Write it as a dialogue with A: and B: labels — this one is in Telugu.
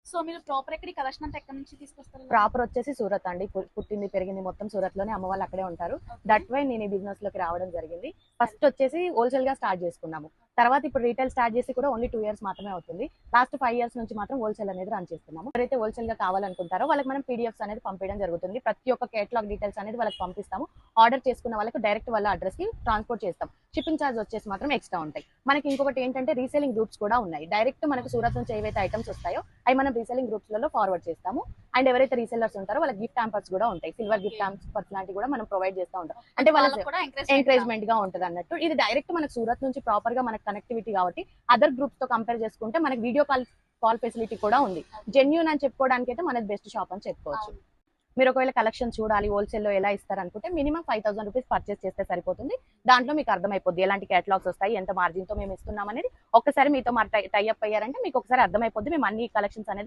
A: సో మీరు ప్రాపర్ ఎక్కడ ఈ కలెక్షన్ అంతా ఎక్కడి నుంచి తీసుకొస్తారు?
B: ప్రాపర్ వచ్చేసి సూరత్ అండి. పుట్టింది పెరిగింది మొత్తం సూరత్ లోనే, అమ్మ వాళ్ళు అక్కడే ఉంటారు. దట్ వై నేను ఈ బిజినెస్ లోకి రావడం జరిగింది. ఫస్ట్ వచ్చేసి హోల్సేల్ గా స్టార్ట్ చేసుకున్నాము. తర్వాత ఇప్పుడు రీటైల్ స్టార్ట్ చేసి కూడా ఓన్లీ 2 years మాత్రమే అవుతుంది. లాస్ట్ 5 years నుంచి మాత్రం హోల్సేల్ అనేది రన్ చేస్తున్నాము. ఎవరైతే హోల్సేల్ గా కావాలనుకుంటారో వాళ్ళకి మనం పీడిఎఫ్స్ అనేది పంపించడం జరుగుతుంది. ప్రతి ఒక్క కేటలాగ్ డీటెయిల్స్ అనేది వాళ్ళకి పంపిస్తాము. ఆర్డర్ చేసుకున్న వాళ్ళకి డైరెక్ట్ వాళ్ళ అడ్రస్ కి ట్రాన్స్పోర్ట్ చేస్తాం. షిప్పింగ్ ఛార్జ్ వచ్చేసి మాత్రం ఎక్స్ట్రా ఉంటాయి. మనకి ఇంకొకటి ఏంటంటే రీసేలింగ్ గ్రూప్స్ కూడా ఉన్నాయి. డైరెక్ట్ మనకు సూరత్ నుంచి ఏవైతే ఐటమ్స్ వస్తాయో అవి మనం రీసేలింగ్ గ్రూప్స్ లలో ఫార్వర్డ్ చేస్తాము. అండ్ ఎవరైతే రీసెల్లర్స్ ఉంటారో వాళ్ళకి గిఫ్ట్ హ్యాంపర్స్ కూడా ఉంటాయి. సిల్వర్ గిఫ్ట్ హ్యాంపర్స్ లాంటివి కూడా మనం ప్రొవైడ్ చేస్తూ ఉంటాం. అంటే వాళ్ళకి ఎంకరేజ్మెంట్ గా ఉంటది అన్నట్టు. ఇది డైరెక్ట్ మనకు సూరత్ నుంచి ప్రాపర్ గా మనకు కనెక్టివిటీ కాబట్టి అదర్ గ్రూప్స్ తో కంపేర్ చేసుకుంటే మనకి వీడియో కాల్ ఫెసిలిటీ కూడా ఉంది. జెన్యూన్ అని చెప్పుకోవడానికి అయితే మనది బెస్ట్ షాప్ అని చెప్పుకోవచ్చు. మీరు ఒకవేళ కలెక్షన్ చూడాలి, హోల్సేల్ లో ఎలా ఇస్తారు అనుకుంటే మినిమం 5,000 రూపీస్ పర్చేస్ చేస్తే సరిపోతుంది. దాంట్లో మీకు అర్థమైపోద్ది ఎలాంటి కేటలాగ్స్ వస్తాయి, ఎంత మార్జిన్ తో మేము ఇస్తున్నాం అనేది. ఒక్కసారి మీతో టైఅప్ అయ్యారంటే మీకు ఒకసారి అర్థమైపోద్ది మేము అన్ని కలెక్షన్స్ అనేది